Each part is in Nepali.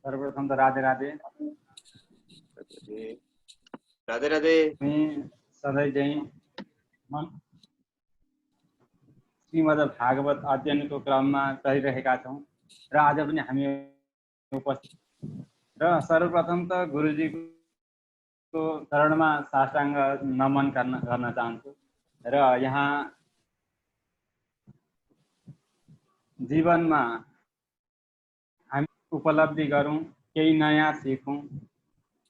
सर्वप्रथम त राधे राधे। राधे राधे। सधैँ चाहिँ श्रीमद् भागवत अध्ययनको क्रममा चलिरहेका छौँ र आज पनि हामी उपस्थित र सर्वप्रथम त गुरुजीको चरणमा साष्टाङ्ग नमन गर्न चाहन्छु र यहाँ जीवनमा हामी उपलब्धि गरौँ, केही नयाँ सिकौँ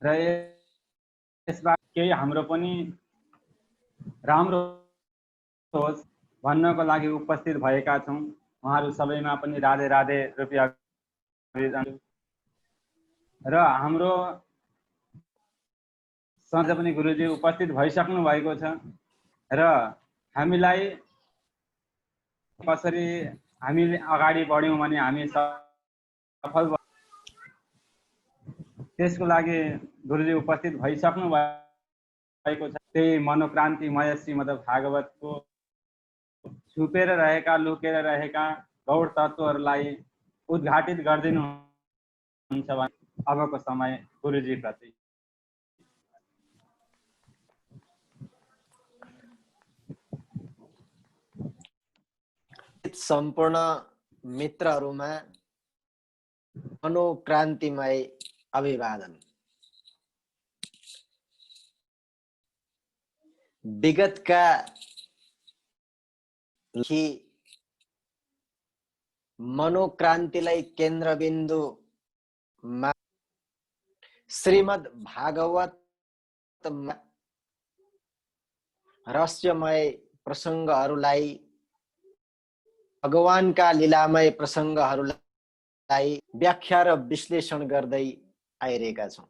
र यसबाट केही हाम्रो पनि राम्रो होस् भन्नको लागि उपस्थित भएका छौँ। उहाँहरू सबैमा पनि राधे राधे रुपियाँ र हाम्रो सधैँ पनि गुरुजी उपस्थित भइसक्नु भएको छ र हामीलाई कसरी हामीले अगाडि बढ्यौँ भने हामी सफल त्यसको लागि गुरुजी उपस्थित भइसक्नु भएको छ। त्यही मनोक्रान्तिमय श्रीमद् भागवतको छुपेर रहेका लुकेर रहेका गौण तत्त्वहरूलाई उद्घाटित गरिदिनुहुन्छ भने अबको समय गुरुजी प्रति। सम्पूर्ण मित्रहरूमा मनोक्रान्तिमय अभिवादन। विगतका मनोक्रान्तिलाई केन्द्रबिन्दुमा श्रीमद् भागवत रहस्यमय प्रसङ्गहरूलाई, भगवानका लीलामय प्रसङ्गहरूलाई व्याख्या र विश्लेषण गर्दै आइरहेका छौँ।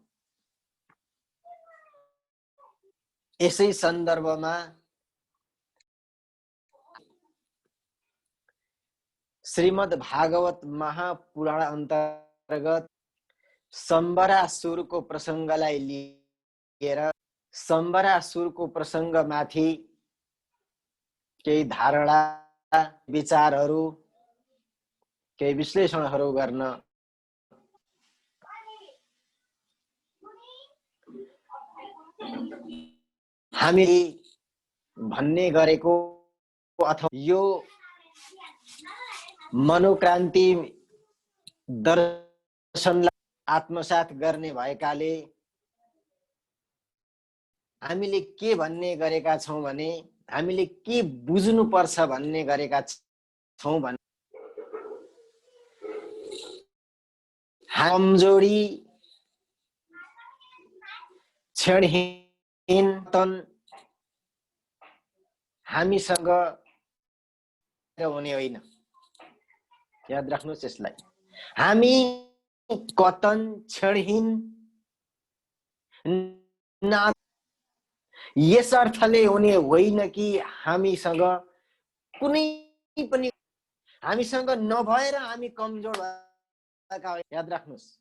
यसै सन्दर्भमा श्रीमद् भागवत महापुराण अन्तर्गत सम्बरासुरको प्रसङ्गलाई लिएर सम्बरासुरको प्रसङ्गमाथि केही धारणा, विचारहरू, केही विश्लेषणहरू गर्न हामीले भन्ने गरेको अथवा यो मनोक्रान्ति दर्शनलाई आत्मसात गर्ने भएकाले हामीले के भन्ने गरेका छौँ भने हामीले के बुझ्नु पर्छ भन्ने गरेका छौँ भने कमजोरी, क्षणहीन तन हामीसँग हुने होइन। याद राख्नुहोस् यसलाई। हामी कतन क्षणहीन यस अर्थले हुने होइन कि हामीसँग कुनै पनि हामीसँग नभएर हामी कमजोर भएका। याद राख्नुहोस्,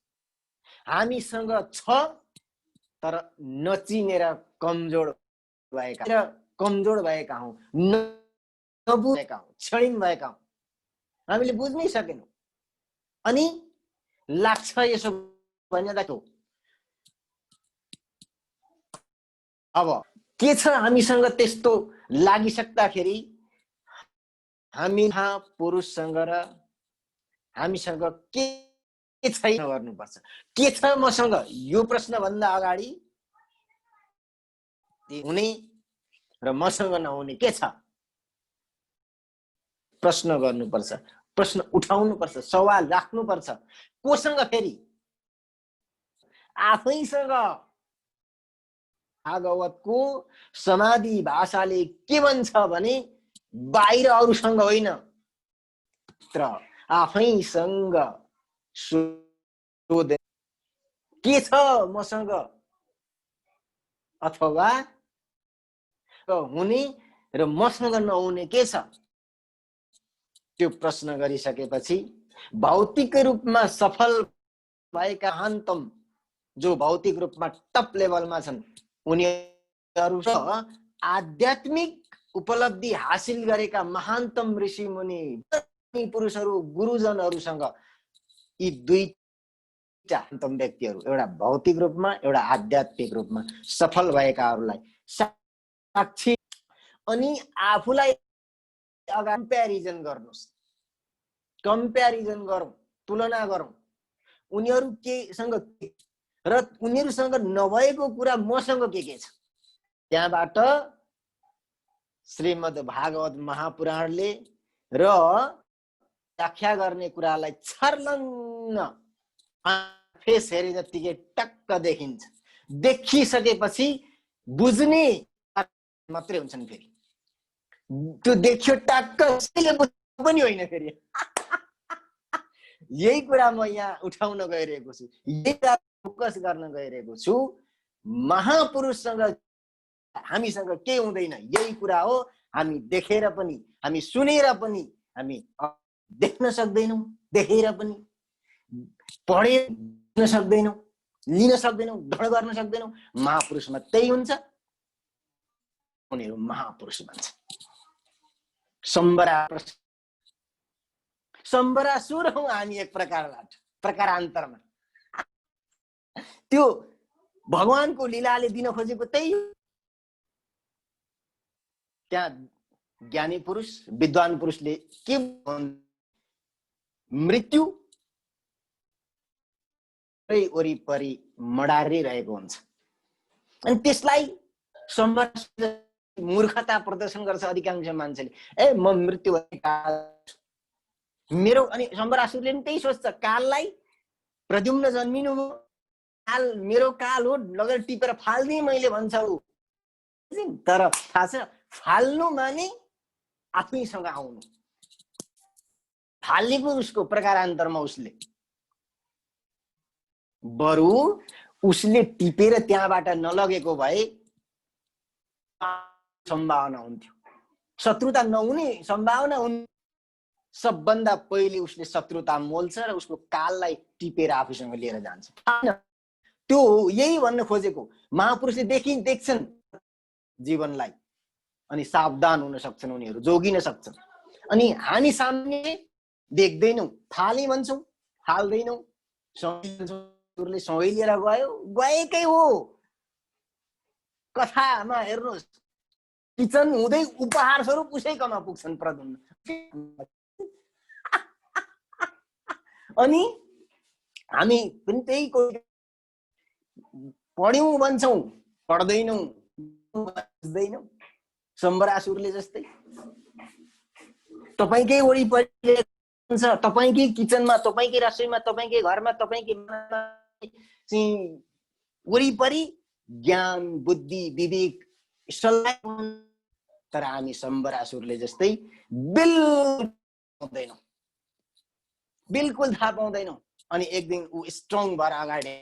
हामीसँग छ तर नचिनेर कमजोर भएका हौँ, नबुझेका हौँ, क्षणहीन भएका हौँ, हामीले बुझ्नै सकेनौँ। अनि लाग्छ यसो भन्दा अब के छ हामीसँग त्यस्तो लागिसक्दाखेरि हामी पुरुषसँग र हामीसँग के छैन गर्नुपर्छ। के छ मसँग यो प्रश्न भन्दा अगाडि हुने र मसँग नहुने के छ प्रश्न गर्नुपर्छ, प्रश्न उठाउनुपर्छ, सवाल राख्नुपर्छ। कोसँग? फेरि आफैसँग। भागवतको समाधि भाषाले के भन्छ भने बाहिर अरूसँग होइन, तर आफैसँग सोधे के छ मसँग अथवा हुने र मसँग नहुने के छ। त्यो प्रश्न गरिसकेपछि भौतिक रूपमा सफल भएका महान्तम, जो भौतिक रूपमा टप लेभलमा छन्, उनीहरू आध्यात्मिक उपलब्धि हासिल गरेका महान्तम ऋषि मुनि पुरुषहरू, गुरुजनहरूसँग यी दुई अन्तम व्यक्तिहरू, एउटा भौतिक रूपमा एउटा आध्यात्मिक रूपमा सफल भएकाहरूलाई साक्षी। अनि आफूलाई कम्प्यारिजन गर्नुस्, कम्प्यारिजन गरौँ, तुलना गरौँ उनीहरू केसँग र उनीहरूसँग नभएको कुरा मसँग के छ। त्यहाँबाट श्रीमद् भागवत महापुराणले र व्याख्या गर्ने कुरालाई छर्लङ्ग फेस हेरे जतिकै टक्क देखिन्छ। देखिसकेपछि बुझ्ने मात्रै हुन्छन्। फेरि त्यो देखियो टक्क पनि होइन। फेरि यही कुरा म यहाँ उठाउन गइरहेको छु, यही कुरा फोकस गर्न गइरहेको छु। महापुरुषसँग हामीसँग के हुँदैन, यही कुरा हो। हामी देखेर पनि, हामी सुनेर पनि, हामी देख्न सक्दैनौँ, देखेर पनि पढेर सक्दैनौँ, लिन सक्दैनौँ, ग्रहण गर्न सक्दैनौँ। महापुरुषमा त्यही हुन्छ, उनीहरू महापुरुष भन्छ। सम्बरासुर हौँ हामी एक प्रकारबाट, प्रकारान्तरमा। त्यो भगवानको लीलाले दिन खोजेको त्यही हो। त्यहाँ ज्ञानी पुरुष, विद्वान पुरुषले के मृत्यु वरिपरि मडारिरहेको हुन्छ अनि त्यसलाई मूर्खता प्रदर्शन गर्छ अधिकांश मान्छेले। ए म मृत्यु मेरो, अनि सम्बरासुरले पनि त्यही सोच्छ, काललाई प्रद्युम्न जन्मिनु हो, काल मेरो काल हो, लगेर टिपेर फाल्दिएँ मैले भन्छ ऊ। तर थाहा छ, फाल्नु माने आफैसँग आउनु। फालेको उसको प्रकारान्तरमा उसले, बरु उसले टिपेर त्यहाँबाट नलगेको भए सम्भावना हुन्थ्यो, शत्रुता नहुने सम्भावना हुन्। सबभन्दा पहिले उसले शत्रुता मोल्छ र उसको काललाई टिपेर आफूसँग लिएर जान्छ। त्यो यही भन्न खोजेको। महापुरुषले देख्छन् जीवनलाई अनि सावधान हुन सक्छन्, उनीहरू जोगिन सक्छन्। अनि हामी सामने देख्दैनौँ, फाले भन्छौँ, फाल्दैनौँ। सँगैले सँगै लिएर गयो, गएकै हो। कथामा हेर्नुहोस्, किचन हुँदै उपहार स्वरूप उसैकोमा पुग्छन् प्रद्युम्न। अनि हामी पनि त्यही पढ्यौँ भन्छौँ, पढ्दैनौँ, बुझ्दैनौँ। सम्बरासुरले जस्तै तपाईँकै वरिपरि हुन्छ, तपाईँकै किचनमा, तपाईँकै रसोईमा, तपाईँकै घरमा, तपाईँकै वरिपरि ज्ञान, बुद्धि, विवेक सल्लाह, तर हामी सम्बरासुरले जस्तै बिल्कुल पाउँदैनौँ, बिल्कुल थाहा पाउँदैनौँ। अनि एक दिन ऊ स्ट्रङ भएर अगाडि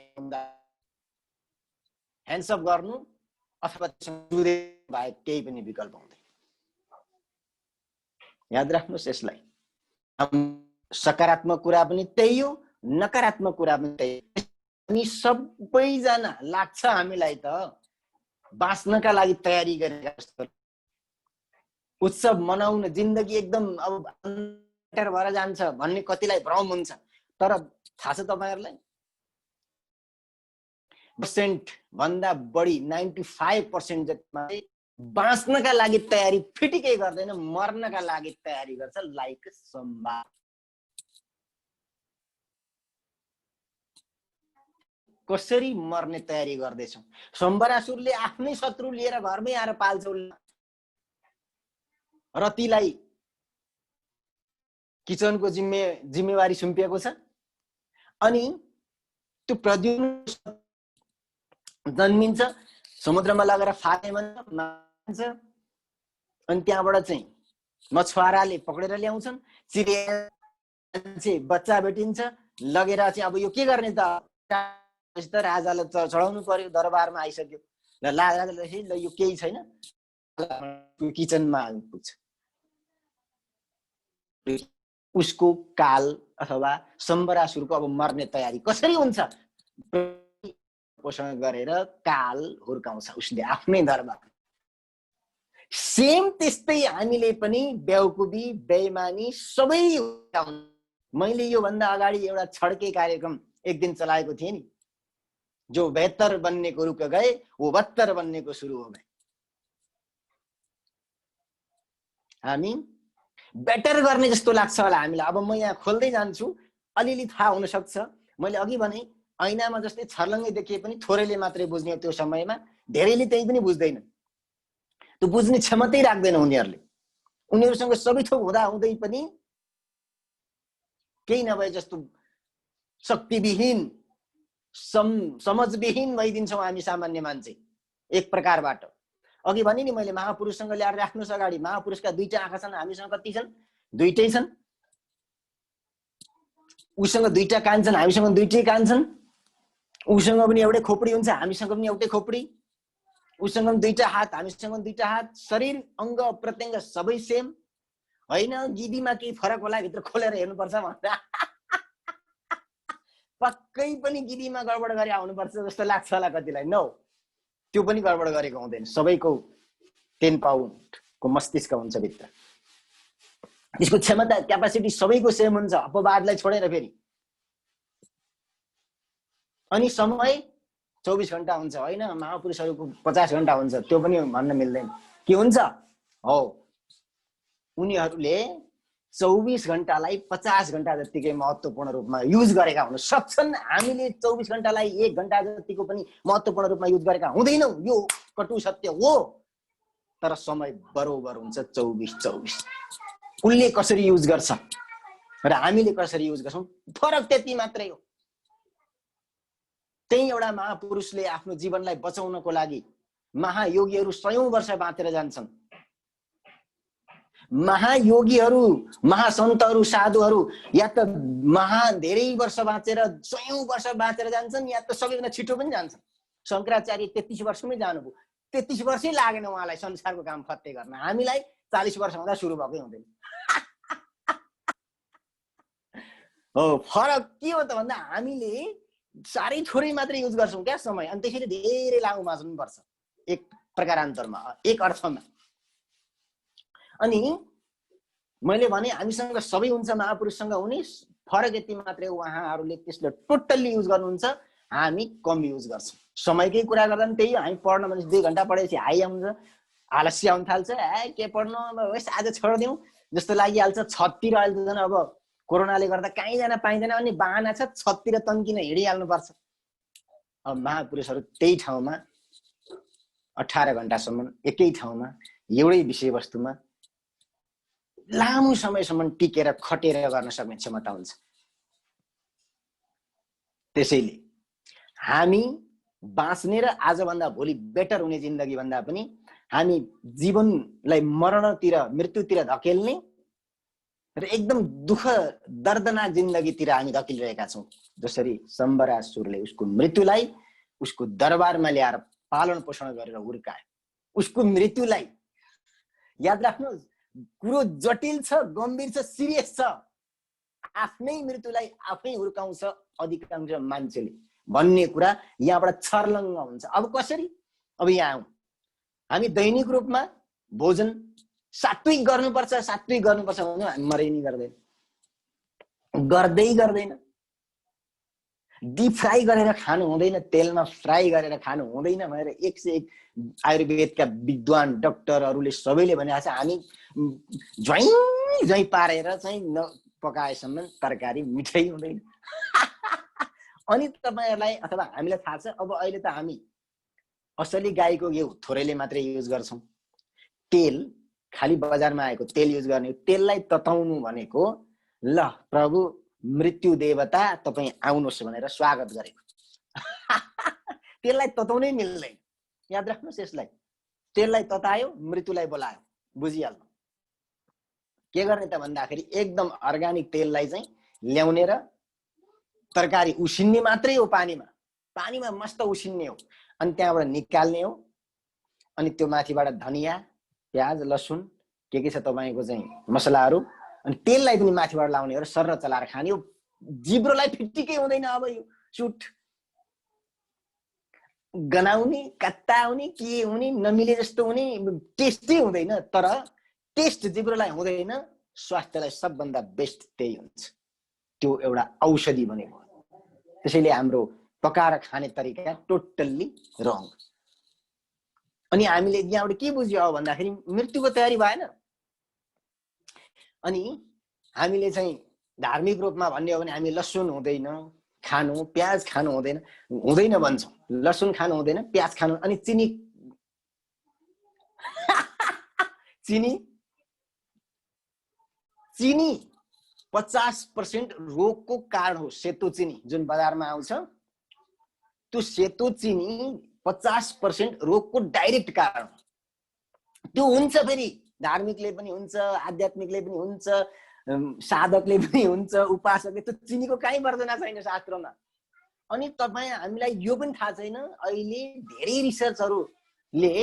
ह्यान्डसअप गर्नु अथवा बाहेक केही पनि विकल्प हुँदैन। याद राख्नुहोस् यसलाई। सकारात्मक कुरा पनि त्यही हो, नकारात्मक कुरा पनि त्यही हो। अनि सबैजना लाग्छ हामीलाई त बाँच्नका लागि तयारी गरेका जस्तो, उत्सव मनाउन, जिन्दगी एकदम अब भएर जान्छ भन्ने कतिलाई भ्रम हुन्छ। तर थाहा छ तपाईहरुलाई, % भन्दा बढी 95% जतिमा बाँच्नका लागि तयारी फिटिकै गर्दैन, मर्नका लागि तयारी गर्छ। लाइक सम्भा कसरी मर्ने तयारी गर्दैछौं। सम्बरासुरले आफ्नै शत्रु लिएर घरमै आएर पाल्छ रतिलाई किचनको जिम्मेवारी सुम्पिएको छ। अनि त्यो प्रद्युम्न जन्मिन्छ, समुद्रमा लगेर फाटे मान्छ। अनि त्यहाँबाट चाहिँ मछुवाराले पक्रेर ल्याउँछन्, चिरिया बच्चा भेटिन्छ, लगेर चाहिँ अब यो के गर्ने त राजालाई चढाउनु पर्यो, दरबारमा आइसक्यो। ल राजाले ल यो केही छैन, किचनमा पुग्छ। उसको काल अथवा सम्बरासुरको अब मर्ने तयारी कसरी हुन्छ, पोषण गरेर काल हुर्काउँछ उसले आफ्नै दरबार। सेम त्यस्तै हामीले पनि बेवकुफी, बेइमानी सबै। मैले यो भन्दा अगाडि एउटा छड्के कार्यक्रम एक दिन चलाएको थिएँ नि, जो बेहतर बनने को रुक गए वो बदतर बनने को शुरू हो गए। हामी बेटर गर्ने जस्तो लाग्छ होला हामीलाई। अब म यहाँ खोल्दै जान्छु, अलिअलि थाहा हुन सक्छ। मैले अघि भने ऐनामा जस्तै छर्लङ्गै देखिए पनि थोरैले मात्रै बुझ्ने त्यो समयमा, धेरैले त्यही पनि बुझ्दैन। त्यो बुझ्ने क्षमतै राख्दैन उनीहरूले। उनीहरूसँग सबै थोक हुँदा हुँदै पनि केही नभए जस्तो शक्तिविहीन, समझविहीन भइदिन्छौँ हामी सामान्य मान्छे एक प्रकारबाट। अघि भने नि मैले महापुरुषसँग ल्याएर राख्नुहोस् अगाडि, महापुरुषका दुईटा आँखा छन्, हामीसँग कति छन्? दुईटै छन्। उसँग दुईटा कान छन्, हामीसँग दुईटै कान छन्। उसँग पनि एउटै खोपडी हुन्छ, हामीसँग पनि एउटै खोपडी। उसँग पनि दुईटा हात, हामीसँग पनि दुईटा हात। शरीर अङ्ग प्रत्यङ्ग सबै सेम होइन। गिदीमा केही फरक होला, भित्र खोलेर हेर्नुपर्छ भन्दा पक्कै पनि गिदीमा गडबड गरे आउनुपर्छ जस्तो लाग्छ होला कतिलाई। नो, त्यो पनि गडबड गरेको हुँदैन। सबैको 10 पाउन्डको मस्तिष्क हुन्छ भित्र। त्यसको क्षमता, क्यापासिटी सबैको सेम हुन्छ, अपवादलाई छोडेर फेरि। अनि समय 24 घण्टा हुन्छ होइन, महापुरुषहरूको 50 घण्टा हुन्छ, त्यो पनि भन्न मिल्दैन। के हुन्छ? हो, उनीहरूले 24 घण्टालाई 50 घण्टा जतिकै महत्त्वपूर्ण रूपमा युज गरेका हुन सक्छन्। हामीले 24 घण्टालाई 1 घण्टा जतिको पनि महत्त्वपूर्ण रूपमा युज गरेका हुँदैनौँ। यो कटु सत्य हो। तर समय बरोबर हुन्छ 24-24। उसले कसरी युज गर्छ र हामीले कसरी युज गर्छौँ, फरक त्यति मात्रै हो। त्यही एउटा महापुरुषले आफ्नो जीवनलाई बचाउनको लागि, महायोगीहरू 100औं वर्ष बाँचेर जान्छन्। महायोगीहरू, महासन्तहरू, साधुहरू या त धेरै वर्ष बाँचेर 100औं वर्ष बाँचेर जान्छन्, या त सबैभन्दा छिटो पनि जान्छन्। शङ्कराचार्य 33 वर्षमै जानुभयो। 33 वर्षै लागेन उहाँलाई संसारको काम फत्ते गर्न। हामीलाई 40 वर्ष हुँदा सुरु भएकै हुँदैन। हो, फरक के हो त भन्दा हामीले साह्रै थोरै मात्रै युज गर्छौँ क्या समय, अनि त्यसैले धेरै लामो बाँच्नुपर्छ एक प्रकारान्तरमा, एक अर्थमा। अनि मैले भने हामीसँग सबै हुन्छ, महापुरुषसँग हुने फरक यति मात्रै, उहाँहरूले त्यसले टोटल्ली युज गर्नुहुन्छ, हामी कम युज गर्छौँ। समयकै कुरा गर्दा पनि त्यही हो। हामी पढ्न भने 2 घण्टा पढेपछि हाई आउँछ, आलस्य आउन थाल्छ। के पढ्नु, होस् आज छोडिदिउँ जस्तो लागिहाल्छ। छततिर अहिले त झन् अब कोरोनाले गर्दा कहीँ जान पाइँदैन अनि बाहना छ, छततिर तन्किन हिँडिहाल्नुपर्छ। अब महापुरुषहरू त्यही ठाउँमा 18 घण्टासम्म एकै ठाउँमा एउटै विषयवस्तुमा लामो समयसम्म टिकेर खटेर गर्न सक्ने क्षमता हुन्छ। त्यसैले हामी बाँच्ने र आजभन्दा भोलि बेटर हुने जिन्दगी भन्दा पनि हामी जीवनलाई मरणतिर, मृत्युतिर धकेल्ने र एकदम दुःख दर्दनाक जिन्दगीतिर हामी धकिलिरहेका छौँ। जसरी शम्बरासुरले उसको मृत्युलाई उसको दरबारमा ल्याएर पालन पोषण गरेर हुर्काए। उसको मृत्युलाई याद राख्नुहोस्, कुरो जटिल छ, गम्भीर छ, सिरियस छ। आफ्नै मृत्युलाई आफै हुर्काउँछ अधिकांश मान्छेले भन्ने कुरा यहाँबाट छर्लङ्ग हुन्छ। अब कसरी? अब यहाँ आउँ। हामी दैनिक रूपमा भोजन सात्विक गर्नुपर्छ, सात्विक गर्नुपर्छ भने हामी मरै नि गर्दैन। डिप फ्राई गरेर खानु हुँदैन, तेलमा फ्राई गरेर खानु हुँदैन भनेर 101 आयुर्वेदका विद्वान डाक्टरहरूले सबैले भनेको छ। हामी झैँ पारेर चाहिँ नपकाएसम्म तरकारी मिठै हुँदैन। अनि तपाईहरुलाई अथवा हामीलाई थाहा छ, अब अहिले त हामी असली गाईको घिउ थोरैले मात्रै युज गर्छौं। तेल खाली बजारमा आएको तेल युज गर्ने। तेललाई तताउनु भनेको ल प्रभु मृत्यु देवता तपाई आउनुहोस् भनेर स्वागत गरेको। तेललाई तताउनै मिल्दैन, याद राख्नुस् यसलाई। तेललाई ततायो, मृत्युलाई बोलायो, बुझिहाल्नु। के गर्ने त भन्दाखेरि एकदम अर्गानिक तेललाई चाहिँ ल्याउने र तरकारी उसिन्ने मात्रै हो। पानीमा मस्त उसिन्ने हो, अनि त्यहाँबाट निकाल्ने हो। अनि त्यो माथिबाट धनिया, प्याज, लसुन के छ तपाईको चाहिँ मसलाहरू, अनि तेललाई पनि माथिबाट लाउने हो र सर्र चलाएर खाने हो। जिब्रोलाई फिटिकै हुँदैन। अब यो चुट गनाउने, कत्ताउने, के हुने, नमिले जस्तो हुने, टेस्टै हुँदैन। तर टेस्ट जिब्रोलाई हुँदैन, स्वास्थ्यलाई सबभन्दा बेस्ट त्यही हुन्छ। त्यो एउटा औषधि बनेको। त्यसैले हाम्रो पकाएर खाने तरिका टोटल्ली रङ। अनि हामीले यहाँबाट के बुझ्यो अब भन्दाखेरि मृत्युको तयारी भएन। अनि हामीले चाहिँ धार्मिक रूपमा भन्ने हो भने हामी लसुन हुँदैन खानु, प्याज खानु हुँदैन भन्छौँ। लसुन खानु हुँदैन, प्याज खानु, अनि चिनी चिनी 50% रोगको कारण हो। सेतो चिनी जुन बजारमा आउँछ त्यो सेतो चिनी 50% रोगको डाइरेक्ट कारण। त्यो हुन्छ फेरि धार्मिकले पनि हुन्छ, आध्यात्मिकले पनि हुन्छ, साधकले पनि हुन्छ, उपासकले। त्यो चिनीको कहीँ वर्णना छैन शास्त्रमा। अनि हामीलाई यो पनि थाहा छैन, अहिले धेरै रिसर्चहरूले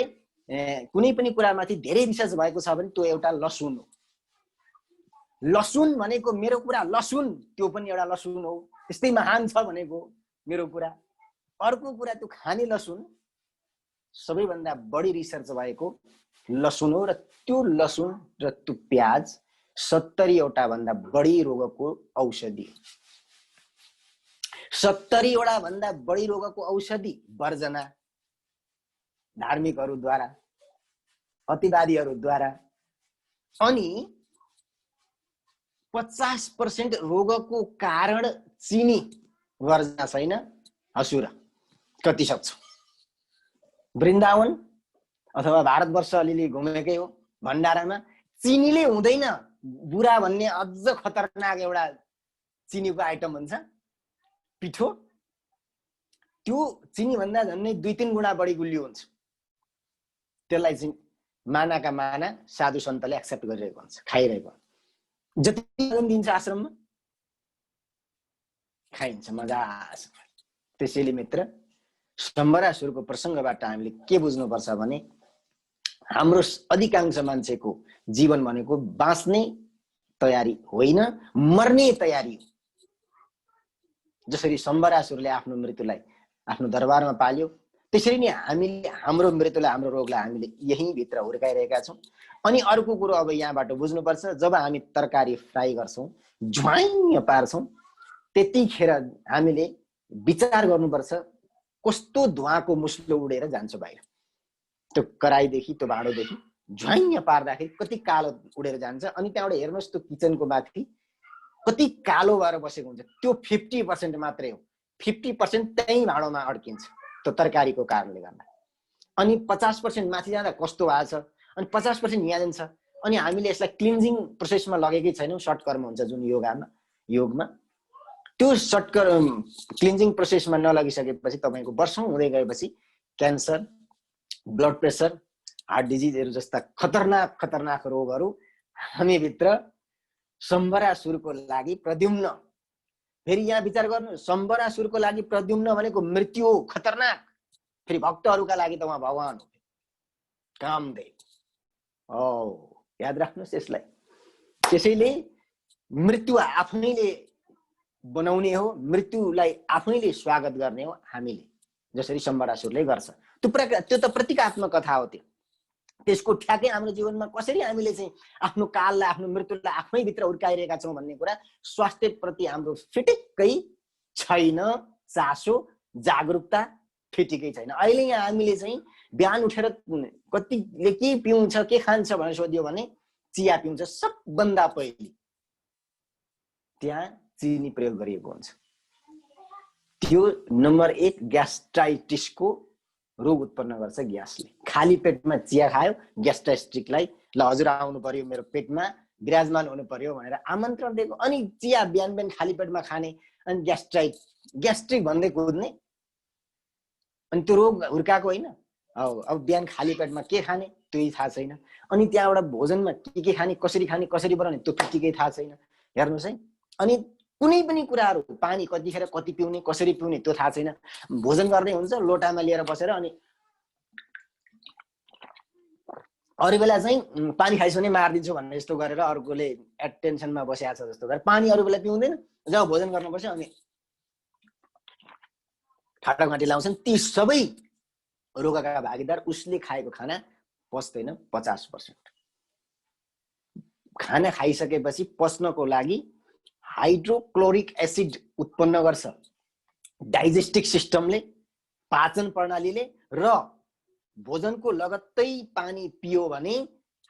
कुनै पनि कुरामाथि धेरै रिसर्च भएको छ भने त्यो एउटा लसुन हो। लसुन भनेको मेरो कुरा लसुन, त्यो पनि एउटा लसुन हो, त्यस्तै महान छ भनेको मेरो कुरा। अर्को कुरा त्यो खाने लसुन सबैभन्दा बढी रिसर्च भएको लसुन हो। र त्यो लसुन र त्यो प्याज 70 वटा भन्दा बढी रोगको औषधि। 70 वटा भन्दा बढी रोगको औषधि वर्जना धार्मिकहरूद्वारा, अतिवादीहरूद्वारा। अनि 50% रोगको कारण चिनी वर्जना छैन। हसुर कति सक्छौ? वृन्दावन अथवा भारतवर्ष अलिअलि घुमेकै हो, भण्डारामा चिनीले हुँदैन बुरा भन्ने अझ खतरनाक एउटा चिनीको आइटम हुन्छ, पिठो। त्यो चिनी भन्दा झन्डै 2-3 गुणा बढी गुलियो हुन्छ। त्यसलाई चाहिँ मानाका माना साधु सन्तले एक्सेप्ट गरिरहेको हुन्छ, खाइरहेको। जति दिन्छ आश्रममा खाइन्छ मजासँग। त्यसैले मित्र, सम्बरासुरको प्रसङ्गबाट हामीले के बुझ्नुपर्छ भने हाम्रो अधिकांश मान्छेको जीवन भनेको बाँच्ने तयारी होइन, मर्ने तयारी हो। जसरी सम्बरासुरले आफ्नो मृत्युलाई आफ्नो दरबारमा पाल्यो, त्यसरी नै हामीले हाम्रो मृत्युलाई, हाम्रो रोगलाई हामीले यही भित्र हुर्काइरहेका छौँ। अनि अर्को कुरो अब यहाँबाट बुझ्नुपर्छ, जब हामी तरकारी फ्राई गर्छौँ, झ्वाइँ पार्छौँ, त्यतिखेर हामीले विचार गर्नुपर्छ कस्तो धुवाको मुस्लो उडेर जान्छ बाहिर। त्यो कराईदेखि, त्यो भाँडोदेखि झ्वाइँ पार्दाखेरि कति कालो उडेर जान्छ। अनि त्यहाँबाट हेर्नुहोस् त्यो किचनको माथि कति कालो भएर बसेको हुन्छ। त्यो 50% मात्रै हो। 50% त्यही भाँडोमा अड्किन्छ त्यो तरकारीको कारणले गर्दा। अनि 50% माथि जाँदा कस्तो भएको छ, अनि 50% यहाँ जान्छ। अनि हामीले यसलाई क्लिन्जिङ प्रोसेसमा लगेकै छैनौँ। सर्टकर्म हुन्छ जुन योगमा, त्यो क्लिन्जिङ प्रोसेसमा नलगिसकेपछि तपाईँको वर्षौँ हुँदै गएपछि क्यान्सर, ब्लड प्रेसर, हार्ट डिजिजहरू जस्ता खतरनाक रोगहरू हामीभित्र। सम्बरासुरको लागि प्रद्युम्न, फेरि यहाँ विचार गर्नु, सम्बरासुरको लागि प्रद्युम्न भनेको मृत्यु हो, खतरनाक। फेरि भक्तहरूका लागि त उहाँ भगवान हो, कामदेव। याद राख्नुहोस् यसलाई। त्यसैले मृत्यु आफैले बनाउने हो, मृत्युलाई आफैले स्वागत गर्ने हो हामीले, जसरी सम्बरासुरले गर्छ। त्यो त प्रतीकात्मक कथा हो। त्यसको ठ्याकै हाम्रो जीवनमा कसरी हामीले चाहिँ आफ्नो काललाई, आफ्नो मृत्युलाई आफै भित्र हुर्काइरहेका छौँ भन्ने कुरा स्वास्थ्यप्रति हाम्रो फिटिक्कै छैन। चासो, जागरुकता फिटिकै छैन। अहिले यहाँ हामीले चाहिँ बिहान उठेर कतिले के पिउँछ, के खान्छ भनेर सोध्यो भने चिया पिउँछ सबभन्दा पहिले। त्यहाँ चिनी प्रयोग गरिएको हुन्छ। त्यो नम्बर 1 ग्यास्ट्राइटिसको रोग उत्पन्न गर्छ ग्यासले। खाली पेटमा चिया खायो, ग्यास्ट्राइटिसलाई ल हजुर आउनु पर्यो, मेरो पेटमा विराजमान हुनु पर्यो भनेर आमन्त्रण दिएको। अनि चिया बिहान खाली पेटमा खाने, अनि ग्यास्ट्रिक भन्दै कुद्ने, अनि त्यो रोग हुर्काएको होइन। अब बिहान खाली पेटमा के खाने त्यही थाहा छैन। अनि त्यहाँबाट भोजनमा के खाने, कसरी बनाउने त्यो फिटिकै थाहा छैन। हेर्नुहोस् है। अनि कुनै पनि कुराहरू, पानी कतिखेर कति पिउने, कसरी पिउने त्यो थाहा छैन। भोजन गर्दै हुन्छ लोटामा लिएर बसेर, अनि अरू बेला चाहिँ पानी खाइसो भने मारिदिन्छु भन्ने जस्तो गरेर अर्कोले एटेन्सनमा बसिएको छ जस्तो गरेर पानी अरू बेला पिउँदैन। जब भोजन गर्न बस्यो अनि ठाटाघाँटी लाउँछन्। ती सबै रोगका भागीदार उसले खाएको खाना पच्दैन। 50% खाना खाइसकेपछि पच्नको लागि हाइड्रोक्लोरिक एसिड उत्पन्न गर्छ डाइजेस्टिक सिस्टमले, पाचन प्रणालीले र भोजनको लगत्तै पानी पियो भने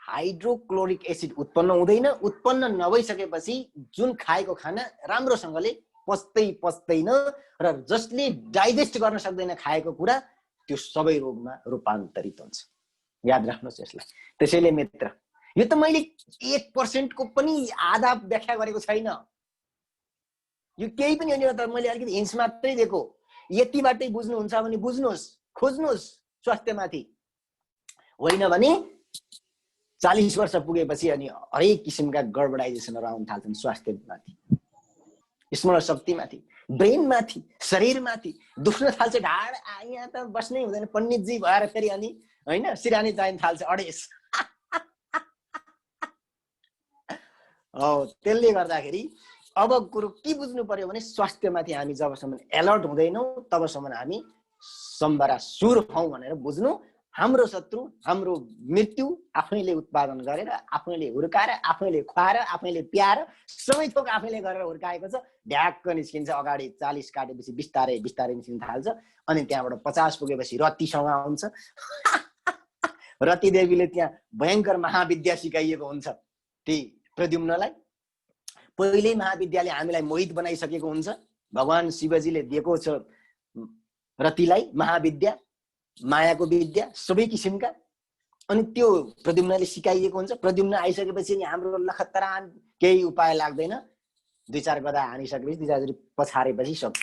हाइड्रोक्लोरिक एसिड उत्पन्न हुँदैन। उत्पन्न नभइसकेपछि जुन खाएको खाना राम्रोसँगले पच्दैन र जसले डाइजेस्ट गर्न सक्दैन खाएको कुरा, त्यो सबै रोगमा रूपान्तरित हुन्छ। याद राख्नुहोस् यसलाई। त्यसैले मित्र, यो त मैले 1% को पनि आधा व्याख्या गरेको छैन, यो केही पनि होइन, तर मैले अलिकति हिन्ट्स मात्रै दिएको। यतिबाटै बुझ्नुहुन्छ भने बुझ्नुहोस्, खोज्नुहोस् स्वास्थ्यमाथि। होइन भने 40 वर्ष पुगेपछि अनि हरेक किसिमका गडबडाइजेसनहरू आउन थाल्छन् स्वास्थ्यमाथि, स्मरण शक्तिमाथि, ब्रेनमाथि, शरीरमाथि दुख्न थाल्छ। ढाड यहाँ त बस्नै हुँदैन पण्डितजी भएर फेरि अनि होइन सिरानी चाहिन थाल्छ अडेस। त्यसले गर्दाखेरि अब कुरो के बुझ्नु पर्यो भने स्वास्थ्यमाथि हामी जबसम्म एलर्ट हुँदैनौँ तबसम्म हामी सम्बरासुर हौँ भनेर बुझ्नु। हाम्रो शत्रु, हाम्रो मृत्यु आफैले उत्पादन गरेर, आफैले हुर्काएर, आफैले खुवाएर, आफैले प्याएर, सबै थोक आफैले गरेर हुर्काएको छ। ढ्याक्क निस्किन्छ अगाडि 40 काटेपछि बिस्तारै बिस्तारै निस्किन थाल्छ। अनि त्यहाँबाट 50 पुगेपछि रत्तीसँग आउँछ। रत्ती देवीले त्यहाँ भयङ्कर महाविद्या सिकाइएको हुन्छ ती प्रद्युम्नलाई। पहिल्यै महाविद्याले हामीलाई मोहित बनाइसकेको हुन्छ। भगवान शिवजीले दिएको छ रत्तीलाई महाविद्या, मायाको विद्या सबै किसिमका। अनि त्यो प्रद्युम्नले सिकाइएको हुन्छ। प्रद्युम्न आइसकेपछि नि हाम्रो लखतरान केही उपाय लाग्दैन। 2-4 गदा हानिसकेपछि, 2-4 पछारेपछि सक्छ।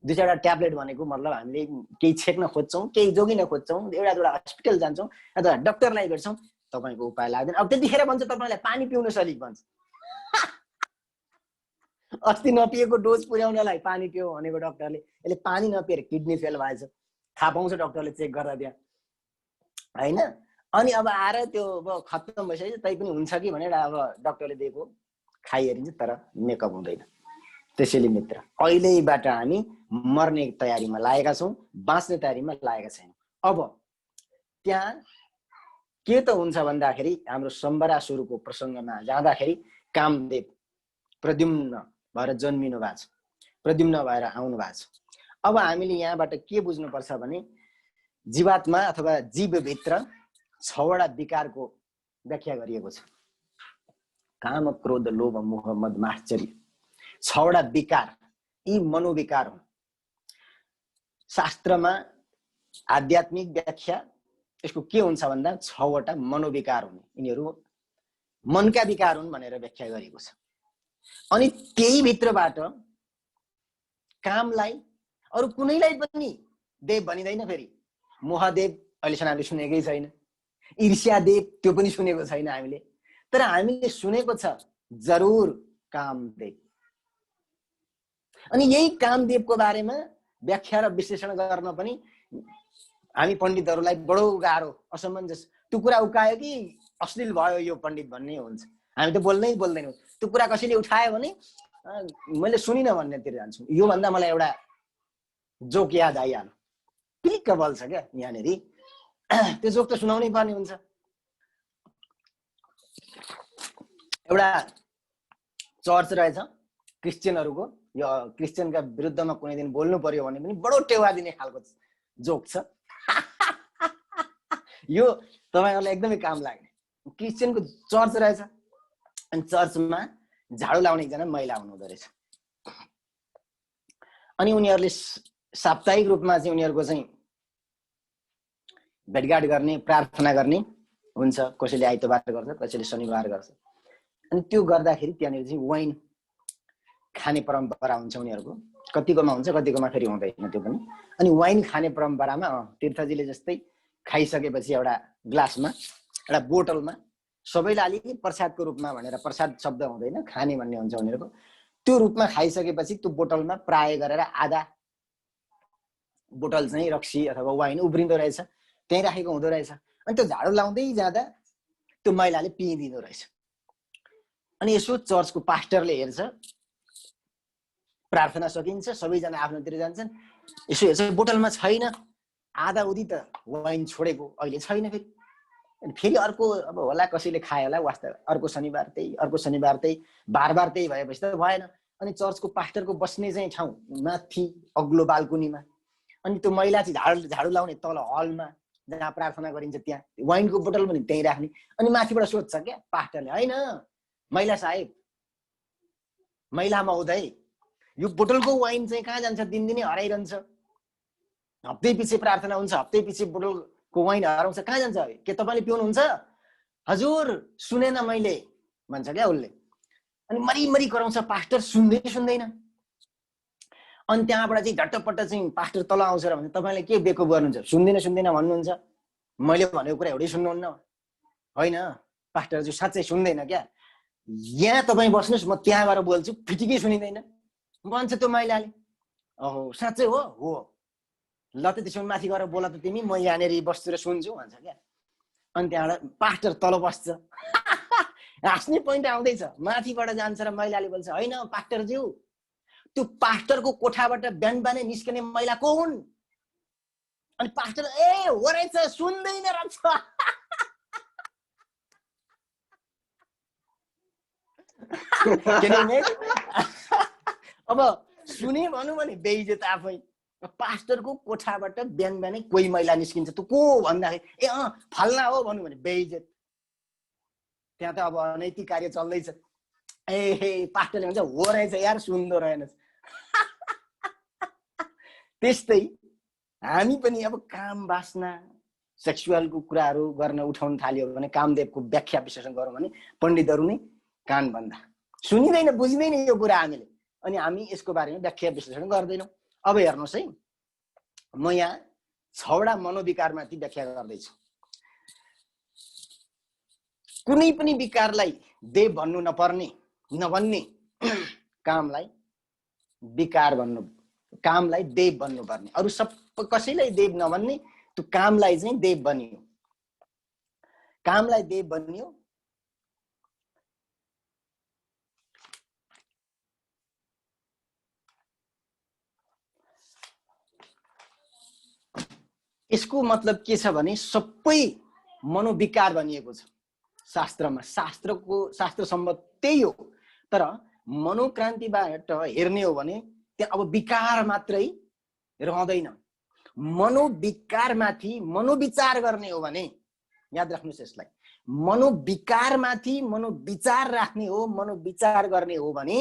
2-4 ट्याब्लेट भनेको मतलब हामीले केही छेक्न खोज्छौँ, केही जोगिन खोज्छौँ, एउटा दुईवटा हस्पिटल जान्छौँ अथवा डाक्टरलाई भेट्छौँ, तपाईँको उपाय लाग्दैन। अब त्यतिखेर भन्छ तपाईँलाई पानी पिउनु सलिक भन्छ। अस्ति नपिएको डोज पुर्याउनलाई पानी पियो भनेको डाक्टरले, यसले पानी नपिएर किडनी फेल भएछ, थाहा पाउँछ डाक्टरले चेक गर्दा त्यहाँ होइन। अनि अब आएर त्यो अब खत्तम भइसकेपछि तै पनि हुन्छ कि भनेर अब डाक्टरले दिएको खाइहेरिन्छ, तर मेकअप हुँदैन। त्यसैले मित्र, अहिलेबाट हामी मर्ने तयारीमा लागेका छौँ, बाँच्ने तयारीमा लागेका छैनौँ। अब त्यहाँ के त हुन्छ भन्दाखेरि हाम्रो सम्बरासुरको प्रसङ्गमा जाँदाखेरि कामदेव प्रद्युम्न भएर जन्मिनु भएको छ, प्रद्युम्न भएर आउनु भएको छ। अब हामीले यहाँबाट के बुझ्नुपर्छ भने जीवात्मा अथवा जीवभित्र 6वटा विकारको व्याख्या गरिएको छ। काम, क्रोध, लोभ, मोह, मद, मात्सर्य। 6वटा विकार, यी मनोविकार हुन्। शास्त्रमा आध्यात्मिक व्याख्या यसको के हुन्छ भन्दा 6वटा मनोविकार हुन्, यिनीहरू मनका विकार हुन् भनेर व्याख्या गरिएको छ। अनि त्यही भित्रबाट कामलाई अरू कुनैलाई पनि देव भनिँदैन। फेरि मोहदेव अहिलेसम्म हामीले सुनेकै छैन, ईर्ष्यादेव त्यो पनि सुनेको छैन हामीले, तर हामीले सुनेको छ जरुर कामदेव। अनि यही कामदेवको बारेमा व्याख्या र विश्लेषण गर्न पनि हामी पण्डितहरूलाई बडो गाह्रो, असमञ्जस। त्यो कुरा उकायो कि अश्लील भयो यो पण्डित भन्ने हुन्छ। हामी त बोल्नै बोल्दैनौँ। त्यो कुरा कसैले उठायो भने मैले सुनिनँ भन्नेतिर जान्छौँ। योभन्दा मलाई एउटा जोक याद आइहाल्यो, पिक्क बल्छ क्या यहाँनिर। त्यो जोक त सुनाउनै पर्ने हुन्छ। एउटा चर्च रहेछ क्रिस्चियनहरूको, यो क्रिस्चियनका विरुद्धमा कुनै दिन बोल्नु पर्यो भने पनि बडो टेवा दिने खालको जोक छ। यो तपाईँहरूलाई एकदमै काम लाग्ने। क्रिस्चियनको चर्च रहेछ, अनि चर्चमा झाडु लाउने एकजना महिला हुनुहुँदो रहेछ। अनि उनीहरूले साप्ताहिक रूपमा चाहिँ उनीहरूको चाहिँ भेटघाट गर्ने, प्रार्थना गर्ने हुन्छ। कसैले आइतबार गर्छ, कसैले शनिबार गर्छ। अनि त्यो गर्दाखेरि त्यहाँनिर चाहिँ वाइन खाने परम्परा हुन्छ उनीहरूको। कतिकोमा हुन्छ, कतिकोमा फेरि हुँदैन त्यो पनि। अनि वाइन खाने परम्परामा तीर्थजीले जस्तै खाइसकेपछि एउटा ग्लासमा, एउटा बोतलमा सबैलाई अलिकति प्रसादको रूपमा भनेर, प्रसाद शब्द हुँदैन, खाने भन्ने हुन्छ उनीहरूको, त्यो रूपमा खाइसकेपछि त्यो बोतलमा प्राय गरेर आधा बोतल चाहिँ रक्सी अथवा वाइन उब्रिँदो रहेछ, त्यहीँ राखेको हुँदो रहेछ। अनि त्यो झाडु लाउँदै जाँदा त्यो महिलाले पिइदिँदो रहेछ। अनि यसो चर्चको पास्टरले हेर्छ, प्रार्थना सकिन्छ, सबैजना आफ्नोतिर जान्छन्, यसो हेर्छ बोतलमा छैन, आधा उधी त वाइन छोडेको अहिले छैन। फेरि अर्को अब होला कसैले खायो होला, वास्ता अर्को शनिबार त्यही, अर्को शनिबार त्यही, बार त्यही भएपछि त भएन। अनि चर्चको पास्टरको बस्ने चाहिँ ठाउँ माथि अग्लो बाल्कुनीमा, अनि त्यो महिला चाहिँ झाडु लाउने तल हलमा जहाँ प्रार्थना गरिन्छ त्यहाँ, वाइनको बोतल पनि त्यहीँ राख्ने। अनि माथिबाट सोध्छ क्या पास्टरले, होइन महिला साहेब, महिला महोदय, यो बोतलको वाइन चाहिँ कहाँ जान्छ? दिनदिनै हराइरहन्छ, हप्तै पछि प्रार्थना हुन्छ, हप्तै पछि बोतलको वाइन हराउँछ, कहाँ जान्छ? के तपाईँले पिउनुहुन्छ? हजुर सुनेन मैले भन्छ क्या उसले। अनि मरिमरि कराउँछ, पास्टर सुन्दैन। अनि त्यहाँबाट चाहिँ झट्टपट्ट चाहिँ पास्टर तल आउँछ र भन्छ, तपाईँले के बेको गर्नुहुन्छ? सुन्दैन भन्नुहुन्छ, मैले भनेको कुरा एउटै सुन्नुहुन्न? होइन पास्टर चाहिँ साँच्चै सुन्दैन क्या, यहाँ तपाईँ बस्नुहोस्, म त्यहाँ गएर बोल्छु, फिटिकै सुनिँदैन भन्छ त्यो महिलाले। ओहो साँच्चै हो? हो ल त त्यसो माथि गएर बोला त तिमी, म यहाँनिर बस्छु र सुन्छु भन्छ क्या। अनि त्यहाँबाट पास्टर तल बस्छ। हाँस्ने पोइन्ट आउँदैछ, माथिबाट जान्छ र महिलाले बोल्छ, होइन पास्टरज्यू, त्यो पास्टरको कोठाबाट बिहान निस्कने महिला को हुन्? अनि पास्टर ए हो रहेछ, सुन्दैन रहेछ। अब सुने भनौँ भने बेइज्जत आफै। पास्टरको कोठाबाट बिहान कोही महिला निस्किन्छ, त को भन्दाखेरि ए फल्ना हो भनौँ भने बेइज्जत। त्यहाँ त अब अनैतिक कार्य चल्दैछ। ए पास्टरले भन्छ हो रहेछ यार, सुन्दो रहेनछ। त्यस्तै हामी पनि अब काम वासना सेक्सुअलको कुराहरू गर्न उठाउन थाल्यो भने, कामदेवको व्याख्या विश्लेषण गरौँ भने पण्डितहरू नै कान बन्दा, सुनिँदैन बुझिँदैन यो कुरा हामीले, अनि हामी यसको बारेमा व्याख्या विश्लेषण गर्दैनौँ। अब हेर्नुहोस् है, म यहाँ 6वटा मनोविकारमाथि व्याख्या गर्दैछु। कुनै पनि विकारलाई देव भन्नु नभन्ने कामलाई विकार भन्नु, कामलाई देव भन्नुपर्ने। अरू सब कसैलाई देव नभन्ने, त्यो कामलाई चाहिँ देव बनियो, कामलाई देव बनियो। यसको मतलब के छ भने सबै मनोविकार भनिएको छ शास्त्रमा। शास्त्र सम्मत त्यही हो। तर मनोक्रान्तिबाट हेर्ने हो भने त्यहाँ अब विकार मात्रै रहँदैन। मनोविकारमाथि मनोविचार गर्ने हो भने, याद राख्नुहोस् यसलाई, मनोविकारमाथि मनोविचार राख्ने हो, मनोविचार गर्ने हो भने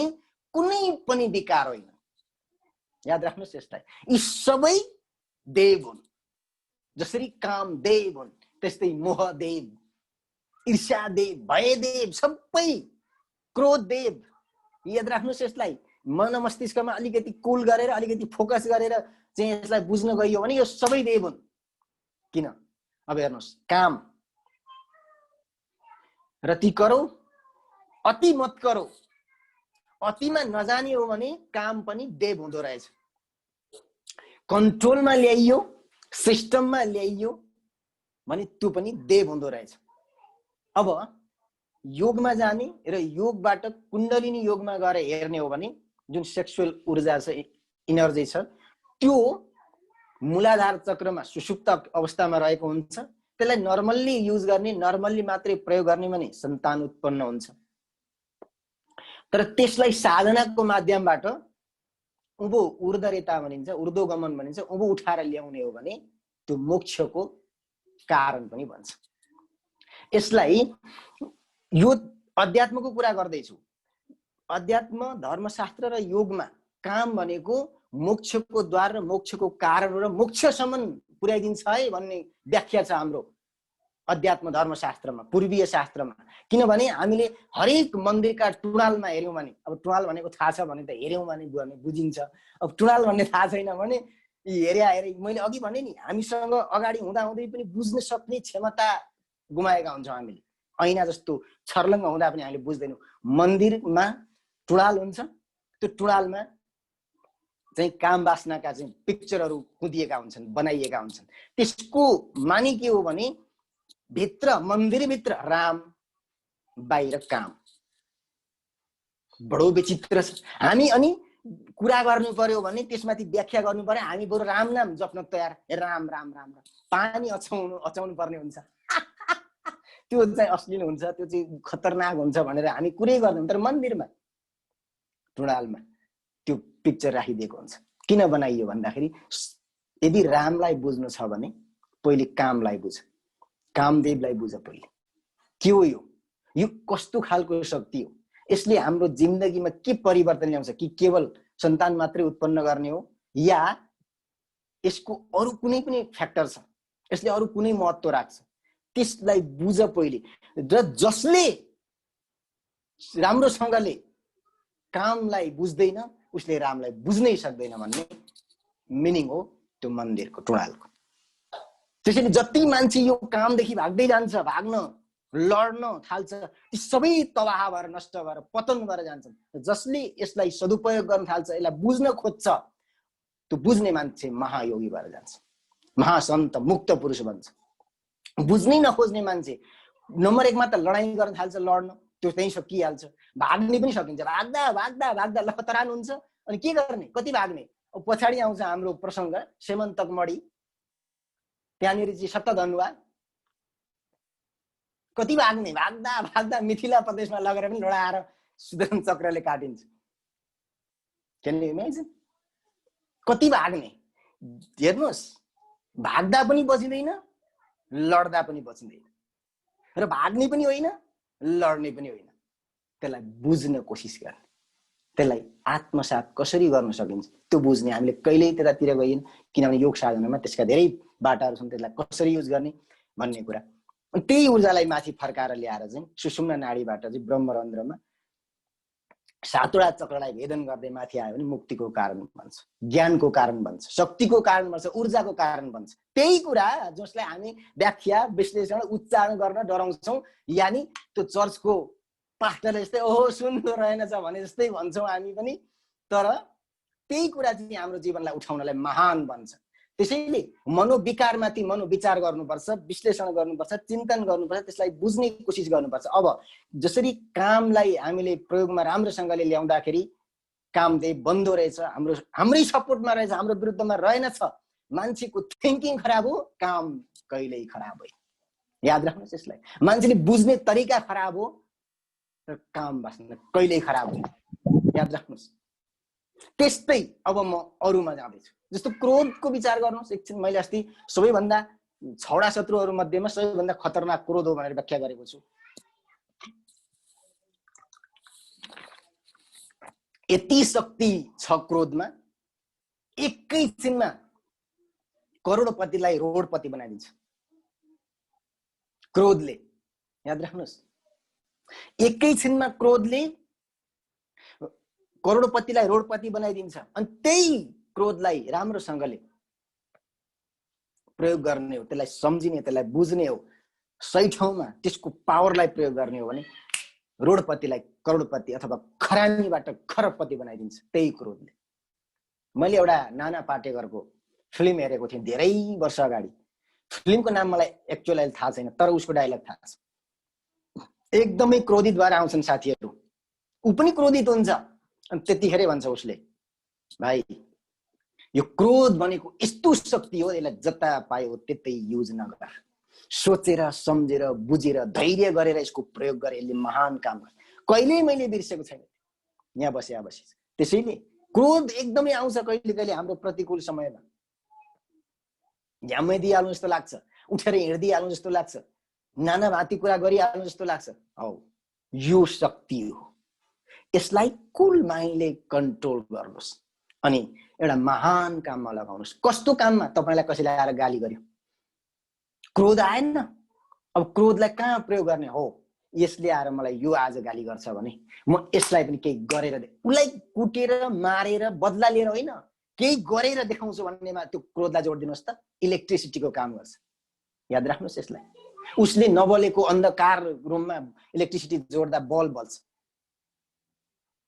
कुनै पनि विकार होइन। याद राख्नुहोस् यसलाई, यी सबै देव हुन्। जसरी काम देव हुन्, त्यस्तै मोह देव, ईर्ष्या देव, भय देव, सबै क्रोध देव। याद राख्नुहोस् यसलाई, मन मस्तिष्कमा अलिकति कुल गरेर, अलिकति फोकस गरेर चाहिँ यसलाई बुझ्न गइयो भने यो सबै देव हुन्। किन? अब हेर्नुहोस्, काम रति करो अति मत करो, अतिमा नजाने हो भने काम पनि देव हुँदो रहेछ। कन्ट्रोलमा ल्याइयो, सिस्टममा ल्याइयो भने त्यो पनि देव हुँदो रहेछ। अब योगमा जाने र योगबाट कुण्डलिनी योगमा गएर हेर्ने हो भने जुन सेक्सुअल ऊर्जा छ, इनर्जी छ, त्यो मूलाधार चक्रमा सुषुप्त अवस्थामा रहेको हुन्छ। त्यसलाई नर्मल्ली युज गर्ने, नर्मल्ली मात्रै प्रयोग गर्ने भने सन्तान उत्पन्न हुन्छ। तर त्यसलाई साधनाको माध्यमबाट उँभो ऊर्ध्वरेता भनिन्छ, ऊर्ध्वगमन भनिन्छ, उँभो उठाएर ल्याउने हो भने त्यो मोक्षको कारण पनि भन्छ। यसलाई यो अध्यात्मको कुरा गर्दैछु। अध्यात्म, धर्मशास्त्र र योगमा काम भनेको मोक्षको द्वार र मोक्षको कारण र मोक्षसम्म पुर्याइदिन्छ है भन्ने व्याख्या छ हाम्रो अध्यात्म धर्मशास्त्रमा, पूर्वीय शास्त्रमा। किनभने हामीले हरेक मन्दिरका टुँडालमा हेऱ्यौँ भने, अब टुँडाल भनेको थाहा छ भने त हेऱ्यौँ भने बुझिन्छ। अब टुँडाल भन्ने थाहा छैन भने हेरे मैले अघि भने नि, हामीसँग अगाडि हुँदै पनि बुझ्न सक्ने क्षमता गुमाएका हुन्छौँ हामीले। ऐना जस्तो छर्लङ्ग हुँदा पनि हामीले बुझ्दैनौँ। मन्दिरमा टुँडाल हुन्छ, त्यो टुँडालमा चाहिँ काम वासनाका चाहिँ पिक्चरहरू कुदिएका हुन्छन्, बनाइएका हुन्छन्। त्यसको मानि के हो भने भित्र, मन्दिरभित्र राम, बाहिर काम। बडो विचित्र छ। हामी अनि कुरा गर्नु पर्यो भने त्यसमाथि व्याख्या गर्नु पर्यो, हामी बरु राम नाम जप्न तयार, राम राम राम राम, पानी अचाउनु पर्ने हुन्छ। त्यो चाहिँ अश्लील हुन्छ, त्यो चाहिँ खतरनाक हुन्छ भनेर हामी कुरै गर्दैनौँ। तर मन्दिरमा टुँडालमा त्यो पिक्चर राखिदिएको हुन्छ। किन बनाइयो भन्दाखेरि यदि रामलाई बुझ्नु छ भने पहिले कामलाई बुझ, कामदेवलाई बुझ पहिले। के हो यो कस्तो खालको शक्ति हो? यसले हाम्रो जिन्दगीमा के परिवर्तन ल्याउँछ? कि केवल सन्तान मात्रै उत्पन्न गर्ने हो या यसको अरू कुनै पनि फ्याक्टर छ, यसले अरू कुनै महत्त्व राख्छ? त्यसलाई बुझ पहिले। र जसले राम्रोसँगले कामलाई बुझ्दैन उसले रामलाई बुझ्नै सक्दैन भन्ने मिनिङ हो त्यो मन्दिरको, टुँडालको। त्यसैले जति मान्छे यो कामदेखि भाग्दै जान्छ, भाग्न लड्न थाल्छ, ती सबै तबाह भएर नष्ट भएर पतन भएर जान्छन्। जसले यसलाई सदुपयोग गर्न थाल्छ, यसलाई बुझ्न खोज्छ, त्यो बुझ्ने मान्छे महायोगी भएर जान्छ, महासन्त मुक्त पुरुष बन्छ। बुझ्नै नखोज्ने मान्छे नम्बर 1 मा त लडाइँ गर्न थाल्छ, लड्न, त्यो त्यही सकिहाल्छ। भाग्ने पनि सकिन्छ, भाग्दा भाग्दा भाग्दा लखतरान हुन्छ। अनि के गर्ने? कति भाग्ने? पछाडि आउँछ हाम्रो प्रसङ्ग सेमन्तक मडी, त्यहाँनिर चाहिँ सप्तधनुवा। कति भाग्ने? भाग्दा भाग्दा मिथिला प्रदेशमा लगेर पनि लडाएर सुदर्शन चक्रले काटिन्छ। Can you imagine? कति भाग्ने? हेर्नुहोस्, भाग्दा पनि बचिँदैन, लड्दा पनि बचिँदैन, र भाग्ने पनि होइन, लड्ने पनि होइन। त्यसलाई बुझ्न कोसिस गर्ने, त्यसलाई आत्मसात कसरी गर्न सकिन्छ त्यो बुझ्ने। हामीले कहिल्यै त्यतातिर गइएन, किनभने योग साधनामा त्यसका धेरै बाटाहरू छन्, त्यसलाई कसरी युज गर्ने भन्ने कुरा। अनि त्यही ऊर्जालाई माथि फर्काएर ल्याएर चाहिँ सुषुम्ना नाडीबाट चाहिँ ब्रह्मरन्ध्रमा 7वटा चक्रलाई भेदन गर्दै माथि आयो भने मुक्तिको कारण बन्छ, ज्ञानको कारण बन्छ, शक्तिको कारण बन्छ, ऊर्जाको कारण बन्छ। त्यही कुरा जसलाई हामी व्याख्या विश्लेषण उच्चारण गर्न डराउँछौँ, यानि त्यो चर्चको पास्टरले जस्तै ओहो सुन्नु रहेनछ भने जस्तै भन्छौँ हामी पनि, तर त्यही कुरा चाहिँ हाम्रो जीवनलाई उठाउनलाई महान बन्छ। त्यसैले मनोविकारमाथि मनोविचार गर्नुपर्छ, विश्लेषण गर्नुपर्छ, चिन्तन गर्नुपर्छ, त्यसलाई बुझ्ने कोसिस गर्नुपर्छ। अब जसरी कामलाई हामीले प्रयोगमा राम्रोसँगले ल्याउँदाखेरि कामदेव बन्दो रहेछ, हाम्रै सपोर्टमा रहेछ, हाम्रो विरुद्धमा रहेनछ। मान्छेको थिङ्किङ खराब हो, काम कहिल्यै खराब होइन। याद राख्नुहोस् यसलाई। मान्छेले बुझ्ने तरिका खराब हो र काम बाँच्न कहिल्यै खराब होइन। याद राख्नुहोस्। त्यस्तै अब म अरूमा जाँदैछु। जस्तो क्रोधको विचार गर्नुहोस् एकछिन। मैले अस्ति सबैभन्दा 6वटा शत्रुहरू मध्येमा सबैभन्दा खतरनाक क्रोध हो भनेर व्याख्या गरेको छु। यति शक्ति छ क्रोधमा, एकैछिनमा करोडपतिलाई रोडपति बनाइदिन्छ क्रोधले। याद राख्नुहोस्, एकैछिनमा क्रोधले करोडपतिलाई रोडपति बनाइदिन्छ। अनि त्यही क्रोधलाई राम्रोसँगले प्रयोग गर्ने हो, त्यसलाई सम्झिने, त्यसलाई बुझ्ने हो, सही ठाउँमा त्यसको पावरलाई प्रयोग गर्ने हो भने रोडपतिलाई करोडपति अथवा खरानीबाट खरबपति बनाइदिन्छ त्यही क्रोधले। मैले एउटा नाना पाटेकरको फिल्म हेरेको थिएँ धेरै वर्ष अगाडि। फिल्मको नाम मलाई एक्चुअली अहिले थाहा छैन, तर उसको डायलग थाहा छ। एकदमै क्रोधित भएर आउँछन् साथीहरू, ऊ पनि क्रोधित हुन्छ। अनि त्यतिखेरै भन्छ उसले, भाइ यो क्रोध भनेको यस्तो शक्ति हो, यसलाई जता पायो त्यतै युज नगर। सोचेर सम्झेर बुझेर धैर्य गरेर यसको प्रयोग गरे, यसले महान काम गर्छ। कहिल्यै मैले बिर्सेको छैन, यहाँ बसे। त्यसैले क्रोध एकदमै आउँछ कहिले कहिले हाम्रो प्रतिकूल समयमा। झ्याम्मै दिइहाल्नु जस्तो लाग्छ, उठेर हिँड्दिहाल्नु जस्तो लाग्छ, नाना भाँती कुरा गरिहाल्नु जस्तो लाग्छ। हौ यो शक्ति हो। यसलाई कुल माइन्डले कन्ट्रोल गर्नुहोस् अनि एउटा महान काममा लगाउनुहोस्। कस्तो काममा? तपाईँलाई कसैले आएर गाली गर्यो, क्रोध आएन, अब क्रोधलाई कहाँ प्रयोग गर्ने हो? यसले आएर मलाई यो आज गाली गर्छ भने म यसलाई पनि केही गरेर उसलाई कुटेर मारेर बदला लिएर होइन, केही गरेर देखाउँछु भन्नेमा त्यो क्रोधलाई जोडिदिनुहोस् त। इलेक्ट्रिसिटीको काम गर्छ। याद राख्नुहोस् यसलाई। उसले नबलेको अन्धकार रुममा इलेक्ट्रिसिटी जोड्दा बल्ब बल्छ।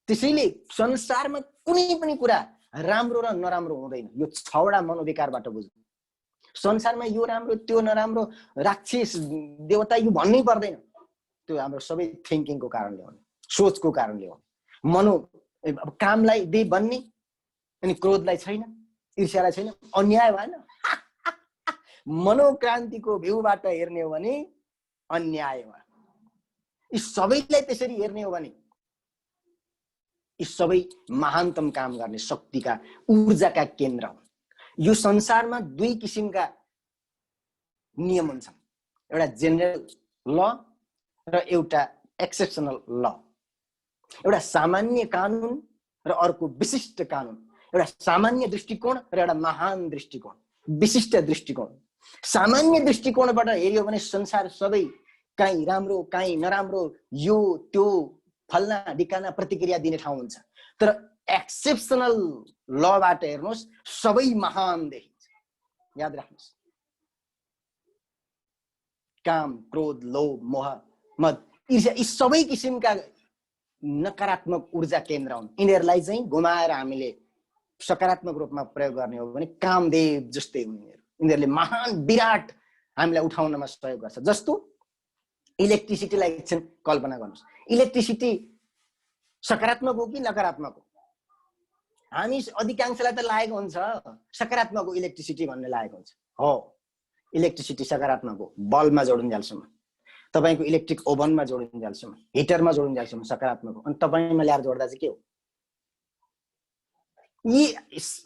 त्यसैले संसारमा कुनै पनि कुरा राम्रो र नराम्रो हुँदैन। यो 6वटा मनोविकारबाट बुझ्नु। संसारमा यो राम्रो त्यो नराम्रो, राक्षस देवता यो भन्नै पर्दैन। त्यो हाम्रो सबै थिङ्किङको कारणले हो, सोचको कारणले हो। अब कामलाई दे भन्ने अनि क्रोधलाई छैन, ईर्ष्यालाई छैन, अन्याय भएन। मनोक्रान्तिको भ्यूबाट हेर्ने हो भने अन्याय भयो। यी सबैलाई त्यसरी हेर्ने हो भने यी सबै महानतम काम गर्ने शक्तिका ऊर्जाका केन्द्र हुन्। यो संसारमा दुई किसिमका नियम हुन्छन्, एउटा जेनरल ल र एउटा एक्सेप्सनल ल। एउटा सामान्य कानुन र अर्को विशिष्ट कानुन, एउटा सामान्य दृष्टिकोण र एउटा महान दृष्टिकोण, विशिष्ट दृष्टिकोण। सामान्य दृष्टिकोणबाट हेर्यो भने संसार सबै काहीँ राम्रो काहीँ नराम्रो, यो त्यो फल्ना ढिकाना प्रतिक्रिया दिने ठाउँ हुन्छ। तर एक्सेप्सनल लबाट हेर्नुहोस् सबै महान देखिन्छ। याद राख्नुहोस्, काम, क्रोध, लोभ, मोह, मद, ईर्ष्या यी सबै किसिमका नकारात्मक ऊर्जा केन्द्र हुन्। यिनीहरूलाई चाहिँ घुमाएर हामीले सकारात्मक रूपमा प्रयोग गर्ने हो भने कामदेव जस्तै हुन् यिनीहरूले महान विराट हामीलाई उठाउनमा सहयोग गर्छ। जस्तो इलेक्ट्रिसिटीलाई एकछिन कल्पना गर्नुहोस्, इलेक्ट्रिसिटी सकारात्मक हो कि नकारात्मक हो? हामी अधिकांशलाई त लागेको हुन्छ सकारात्मक हो इलेक्ट्रिसिटी भन्ने लागेको हुन्छ। हो, इलेक्ट्रिसिटी सकारात्मक हो, बल्बमा जोडिन्जेलसम्म, तपाईको इलेक्ट्रिक ओभनमा जोडिन्जेलसम्म, हिटरमा जोडिन्जेलसम्म सकारात्मक हो। अनि तपाईमा ल्याएर जोड्दा चाहिँ के हो?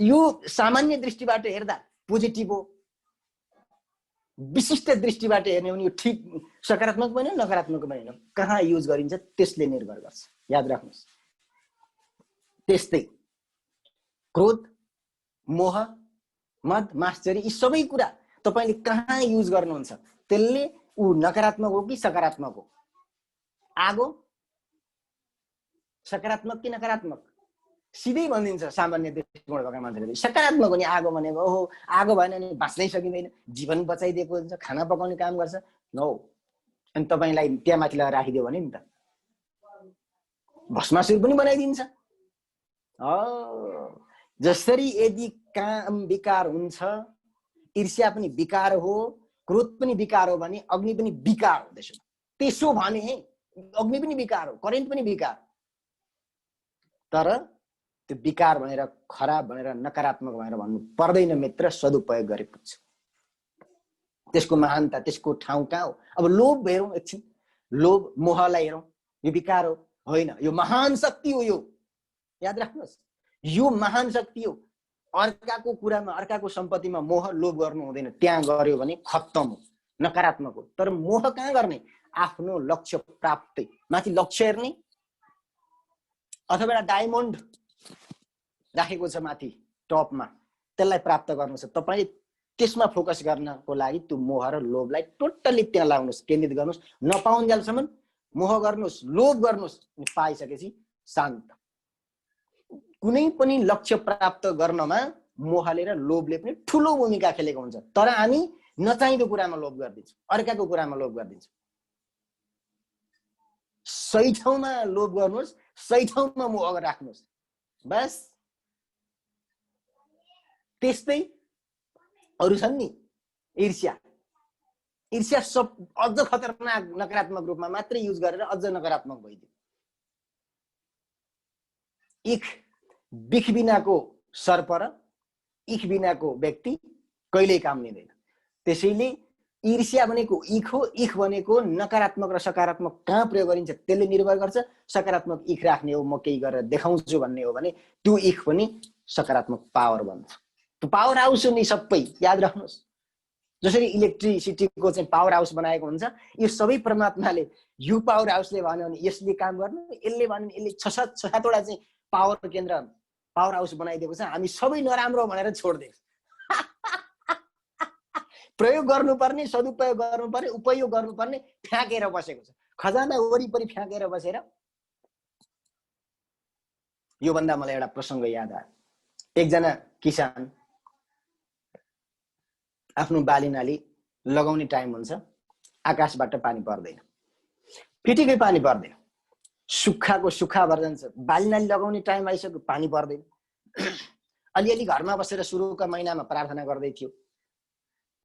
यो सामान्य दृष्टिबाट हेर्दा पोजिटिभ हो, विशिष्ट दृष्टिबाट हेर्ने हो भने यो ठिक सकारात्मक पनि नकारात्मक पनि होइन। कहाँ युज गरिन्छ त्यसले निर्भर गर्छ। याद राख्नुहोस्। त्यस्तै क्रोध, मोह, मद, मात्सर्य यी सबै कुरा तपाईले कहाँ युज गर्नुहुन्छ त्यसले ऊ नकारात्मक हो कि सकारात्मक हो? आगो सकारात्मक कि नकारात्मक? सिधै भनिदिन्छ सामान्य दृष्टिकोण भएका मान्छेले सकारात्मक हो नि। आगो भनेको ओहो आगो भएन नि बाँच्नै सकिँदैन, जीवन बचाइदिएको हुन्छ, खाना पकाउने काम गर्छ। नो, अनि तपाईलाई त्यहाँ माथि लगाएर राखिदियो भने नि त भस्मासुर पनि बनाइदिन्छ। जसरी यदि काम विकार हुन्छ, ईर्ष्या पनि विकार हो, क्रोध पनि विकार हो भने अग्नि पनि विकार हुँदैछ। त्यसो भने अग्नि पनि विकार हो, करेन्ट पनि विकार। तर त्यो विकार भनेर खराब भनेर नकारात्मक भनेर भन्नु पर्दैन मित्र, सदुपयोग गरे पुग्छ। त्यसको महानता, त्यसको ठाउँ कहाँ हो? अब लोभ हेरौँ एकछिन, लोभ मोहलाई हेरौँ, यो विकार हो? होइन, यो महान शक्ति हो। यो याद राख्नुहोस्, यो महान शक्ति हो। अर्काको कुरामा, अर्काको सम्पत्तिमा मोह लोभ गर्नु हुँदैन। त्यहाँ गर्यो भने खत्तम हो, नकारात्मक हो। तर मोह कहाँ गर्ने? आफ्नो लक्ष्य प्राप्ति माथि लक्ष्य हेर्ने, अथवा एउटा डायमन्ड राखेको छ माथि टपमा, त्यसलाई प्राप्त गर्नु छ। तपाईले त्यसमा फोकस गर्नको लागि त्यो मोह र लोभलाई टोटल्ली त्यहाँ लाउनुहोस्, केन्द्रित गर्नुहोस्। नपाउन्जेलसम्म मोह गर्नुहोस्, लोभ गर्नुहोस्, पाइसकेपछि शान्त। कुनै पनि लक्ष्य प्राप्त गर्नमा मोहले र लोभले पनि ठुलो भूमिका खेलेको हुन्छ। तर हामी नचाहिँदो कुरामा लोभ गर्दिन्छौँ, अर्काको कुरामा लोभ गर्दिन्छौँ। सही ठाउँमा लोभ गर्नुहोस्, सही ठाउँमा मोह राख्नुहोस्, बस। त्यस्तै अरू छन् नि, ईर्ष्या। ईर्ष्या सब अझ खतरनाक नकारात्मक रूपमा मात्रै युज गरेर अझ नकारात्मक भइदियो। बिख बिनाको सर्प र इख बिनाको व्यक्ति कहिल्यै काम लिँदैन। त्यसैले ईर्ष्या भनेको इख हो, इख भनेको नकारात्मक र सकारात्मक कहाँ प्रयोग गरिन्छ त्यसले निर्भर गर्छ। सकारात्मक इख राख्ने हो, म केही गरेर देखाउँछु भन्ने हो भने त्यो इख पनि सकारात्मक पावर बन्छ। त्यो पावर हाउस हो नि सबै, याद राख्नुहोस्। जसरी इलेक्ट्रिसिटीको चाहिँ पावर हाउस बनाएको हुन्छ, यो सबै परमात्माले यो पावर हाउसले भन्यो भने यसले काम गर्नु, यसले भन्यो भने यसले 6-7वटा चाहिँ पावर केन्द्र, पावर हाउस बनाइदिएको छ। हामी सबै नराम्रो भनेर छोडिदिएको, प्रयोग गर्नुपर्ने, सदुपयोग गर्नुपर्ने, उपयोग गर्नुपर्ने फ्याँकेर बसेको छ। खजाना वरिपरि फ्याँकेर बसेर। यो भन्दा मलाई एउटा प्रसङ्ग याद आयो। एकजना किसान आफ्नो बाली नाली लगाउने टाइम हुन्छ, आकाशबाट पानी पर्दैन, फिटिकै पानी पर्दैन, सुक्खाको सुक्खा भएर जान्छ। बाली नाली लगाउने टाइम आइसक्यो, पानी पर्दैन। अलिअलि घरमा बसेर सुरुका महिनामा प्रार्थना गर्दै थियो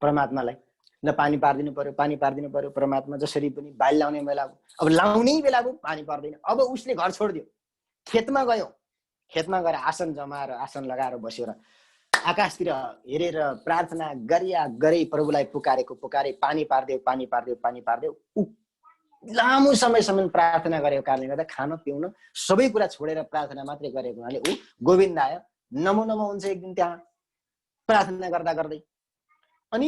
परमात्मालाई, ल पानी पारिदिनु पर्यो, पानी पारिदिनु पर्यो परमात्मा। जसरी पनि बाली लाउने बेला, अब लाउने बेला पानी पर्दैन। अब उसले घर छोडिदियो, खेतमा गयो। खेतमा गएर आसन जमाएर, आसन लगाएर बसेर आकाशतिर हेरेर प्रार्थना गरे प्रभुलाई पुकारे, पानी पारिदेऊ, पानी पारिदेऊ, पानी पारिदेऊ। लामो समयसम्म प्रार्थना गरेको कारणले गर्दा खान पिउन सबै कुरा छोडेर प्रार्थना मात्रै गरेको हुनाले ऊ गोविन्द आयो, नमो नमो हुन्छ एक दिन त्यहाँ प्रार्थना गर्दा गर्दै। अनि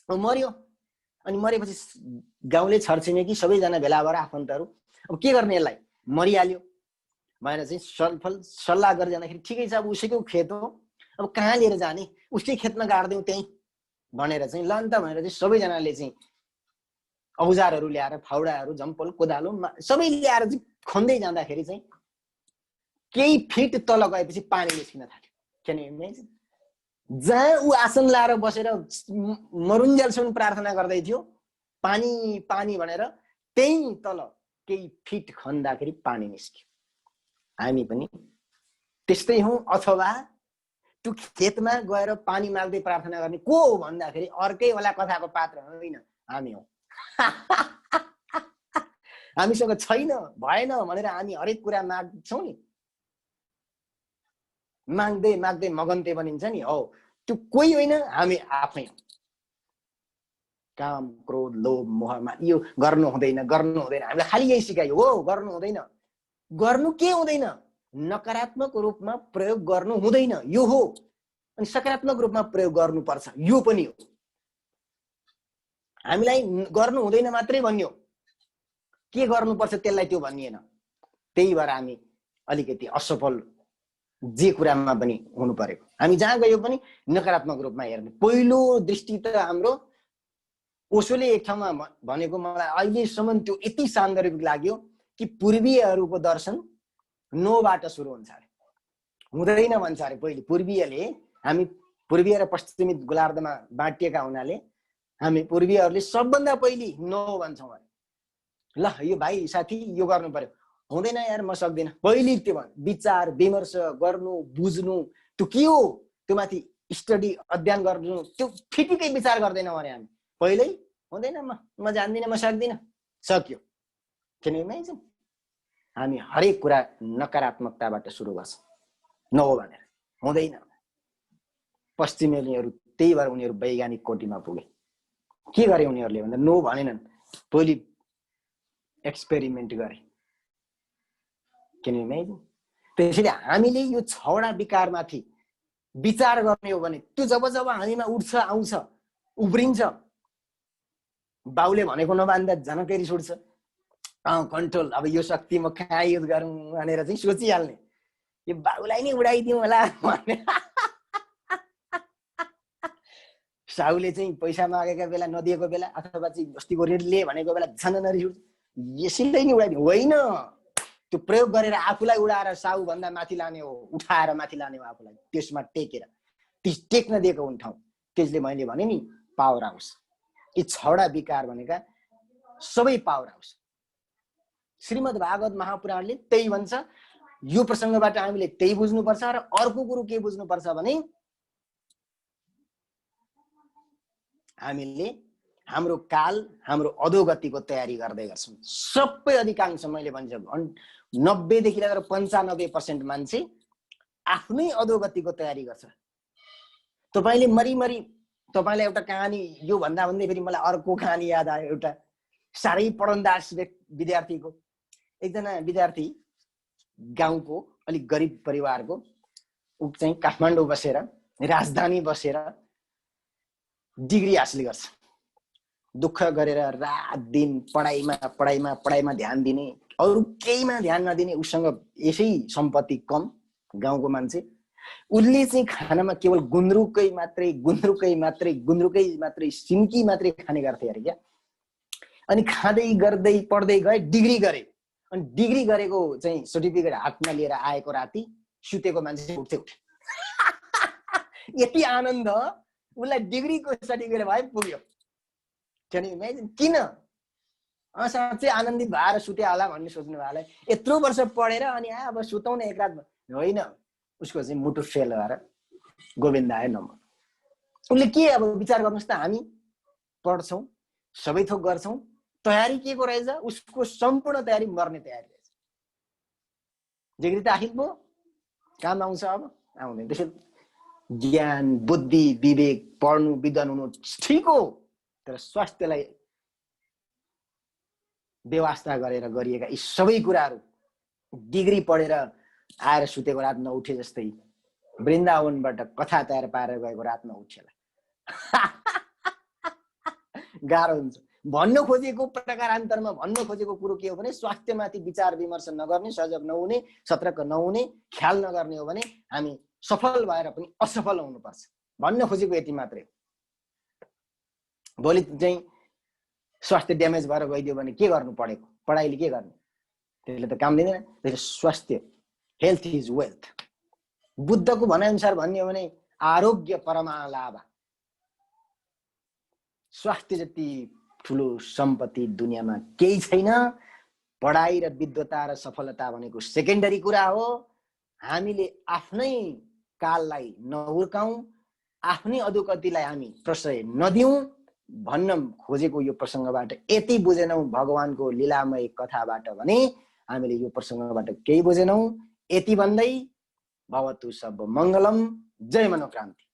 मर्यो। अनि मरेपछि गाउँले छरछिमेकी सबैजना भेला भएर आफन्तहरू अब के गर्ने यसलाई, मरिहाल्यो भनेर चाहिँ सल्लाह गरेर जाँदाखेरि ठिकै छ अब उसैको खेत हो, अब कहाँ लिएर जाने, उसकै खेतमा गाड्दिउँ त्यहीँ भनेर चाहिँ ल नि त भनेर चाहिँ सबैजनाले चाहिँ औजारहरू ल्याएर फाउडाहरू झम्पल कोदालो सबै ल्याएर चाहिँ खन्दै जाँदाखेरि चाहिँ केही फिट तल गएपछि पानी निस्किन थाल्यो। किनभने जहाँ ऊ आसन लाएर बसेर मरुन्जेलसम्म प्रार्थना गर्दै थियो पानी पानी भनेर, त्यही तल केही फिट खन्दाखेरि पानी निस्क्यो। हामी पनि त्यस्तै हौँ, अथवा त्यो खेतमा गएर पानी माग्दै प्रार्थना गर्ने को हो भन्दाखेरि अर्कै होला कथाको पात्र होइन, हामी हौ। हामीसँग छैन भएन भनेर हामी हरेक कुरा माग्छौँ नि, माग्दै माग्दै मगन्ते बनिन्छ नि, हो त्यो कोही होइन, हामी आफै हौ। काम क्रोध लोभ मोहमा यो गर्नु हुँदैन गर्नु हुँदैन, हामीलाई खालि यही सिकाइयो हो, गर्नु हुँदैन। गर्नु के हुँदैन, नकारात्मक रूपमा प्रयोग गर्नु हुँदैन, यो हो। अनि सकारात्मक रूपमा प्रयोग गर्नुपर्छ, यो पनि हो। हामीलाई गर्नु हुँदैन मात्रै भन्यो, के गर्नुपर्छ त्यसलाई त्यो भनिएन। त्यही भएर हामी अलिकति असफल जे कुरामा पनि हुनु पर्यो। हामी जहाँ गयो पनि नकारात्मक रूपमा हेर्ने। पहिलो दृष्टि त हाम्रो ओशोले एक ठाउँमा भनेको मलाई अहिलेसम्म त्यो यति सान्दर्भिक लाग्यो कि पूर्वीयहरूको दर्शन नोबाट सुरु हुन्छ अरे, हुँदैन भन्छ अरे। पहिले पूर्वीयले, हामी पूर्वीय र पश्चिमी गोलार्धमा बाँटिएका हुनाले हामी पूर्वीयहरूले सबभन्दा पहिले नो भन्छौँ अरे। ल यो भाइ साथी यो गर्नु पर्यो, हुँदैन यार म सक्दिनँ, पहिले त्यो विचार विमर्श गर्नु बुझ्नु त्यो के हो, त्यो माथि स्टडी अध्ययन गर्नु, त्यो ठिकै विचार गर्दैनौँ अरे हामी। पहिल्यै हुँदैन, म जान्दिनँ, म सक्दिनँ, सक्यो। किनभने हामी हरेक कुरा नकारात्मकताबाट सुरु गर्छ, नो भनेर, हुँदैन। पश्चिमेलीहरू त्यही भएर उनीहरू वैज्ञानिक कोटीमा पुगे। के गरे उनीहरूले भन्दा नो भनेनन्, पहिले एक्सपेरिमेन्ट गरे। किनभने त्यसैले हामीले यो छवटा विकारमाथि विचार गर्ने हो भने त्यो जब जब हामीमा उठ्छ आउँछ उब्रिन्छ, बाउले भनेको नमान्दा झनकै रिस उठ्छ, कन्ट्रोल, अब यो शक्ति म कहाँ युज गरौँ भनेर चाहिँ सोचिहाल्ने, यो बाउलाई नै उडाइदिउँ होला भन्ने। साउले चाहिँ पैसा मागेका बेला नदिएको बेला अथवा चाहिँ बस्तीको ऋणले भनेको बेला झन रिस उठ्छ, यसैलाई नै उडाइदिउँ होइन, त्यो प्रयोग गरेर आफूलाई उडाएर साउ भन्दा माथि लाने हो, उठाएर माथि लाने हो आफूलाई, त्यसमा टेकेर टेक्न दिएको हुन् ठाउँ। त्यसले मैले भने नि पावर हाउस, यी छवटा विकार भनेका सबै पावर हाउस। श्रीमद् भागवत महापुराणले त्यही भन्छ। यो प्रसङ्गबाट हामीले त्यही बुझ्नुपर्छ। र अर्को कुरो के बुझ्नुपर्छ भने हामीले हाम्रो काल हाम्रो अधोगतिको तयारी गर्दै गर्छौँ। सबै अधिकांश मैले भन्छ 90 देखि लिएर 95% मान्छे आफ्नै अधोगतिको तयारी गर्छ। तपाईले मरिमरि तपाईलाई एउटा कहानी यो भन्दा भन्दै फेरि मलाई अर्को कहानी याद आयो। एउटा साह्रै पढन्दास विद्यार्थीको, एकजना विद्यार्थी गाउँको अलिक गरिब परिवारको, ऊ चाहिँ काठमाडौँ बसेर राजधानी बसेर डिग्री हासिल गर्छ। दुःख गरेर रात दिन पढाइमा ध्यान दिने, अरू केहीमा ध्यान नदिने, उसँग यसै सम्पत्ति कम, गाउँको मान्छे। उसले चाहिँ खानामा केवल गुन्द्रुकै मात्रै सिन्की मात्रै खाने गर्थे अरे क्या। अनि खाँदै गर्दै पढ्दै गए, डिग्री गरे। अनि डिग्री गरेको चाहिँ सर्टिफिकेट हातमा लिएर आएको राति सुतेको मान्छे उठ्थ्यो। यति आनन्द, उसलाई डिग्रीको सर्टिफिकेट भए पुग्यो। किन साँच्चै आनन्दित भएर सुते होला भन्ने सोच्नु होला। यत्रो वर्ष पढेर अनि अब सुतौँ न एक रात, होइन, उसको चाहिँ मुटु फेल भएर गोविन्द आयो नम्बर। उसले के अब विचार गर्नुहोस् त, हामी पढ्छौँ सबै थोक गर्छौँ, तयारी के को रहेछ, उसको सम्पूर्ण तयारी मर्ने तयारी रहेछ। डिग्री त आखिर पो काम आउँछ, अब आउँदैन। त्यसो ज्ञान बुद्धि विवेक पढ्नु विद्वान हुनु ठिक हो, तर स्वास्थ्यलाई व्यवस्था गरेर गरिएका यी सबै कुराहरू डिग्री पढेर आएर सुतेको रात नउठे जस्तै वृन्दावनबाट कथा तयार पारेर गएको रात नउठेला। गाह्रो हुन्छ। भन्न खोजेको प्रकारान्तरमा भन्न खोजेको कुरो के हो भने स्वास्थ्यमाथि विचार विमर्श नगर्ने, सजग नहुने, सतर्क नहुने, ख्याल नगर्ने हो भने हामी सफल भएर पनि असफल हुनुपर्छ। भन्न खोजेको यति मात्रै। भोलि चाहिँ स्वास्थ्य ड्यामेज भएर गइदियो भने के गर्नु पढेको? पढाइले के गर्ने? त्यसले त काम दिँदैन। त्यसले स्वास्थ्य, हेल्थ इज वेल्थ। बुद्धको भनाइअनुसार भन्ने हो भने आरोग्य परमालाभ। स्वास्थ्य जति ठुलो सम्पत्ति दुनियाँमा केही छैन। पढाइ र विद्वता र सफलता भनेको सेकेन्डरी कुरा हो। हामीले आफ्नै काललाई नहुर्काउँ, आफ्नै अधोगतिलाई हामी प्रश्रय नदिउँ भन्न खोजेको यो प्रसङ्गबाट यति बुझेनौँ भगवानको लीलामय कथाबाट भने हामीले यो प्रसङ्गबाट केही बुझेनौँ। यति भन्दै भवतु सब मङ्गलम। जय मनोक्रान्ति।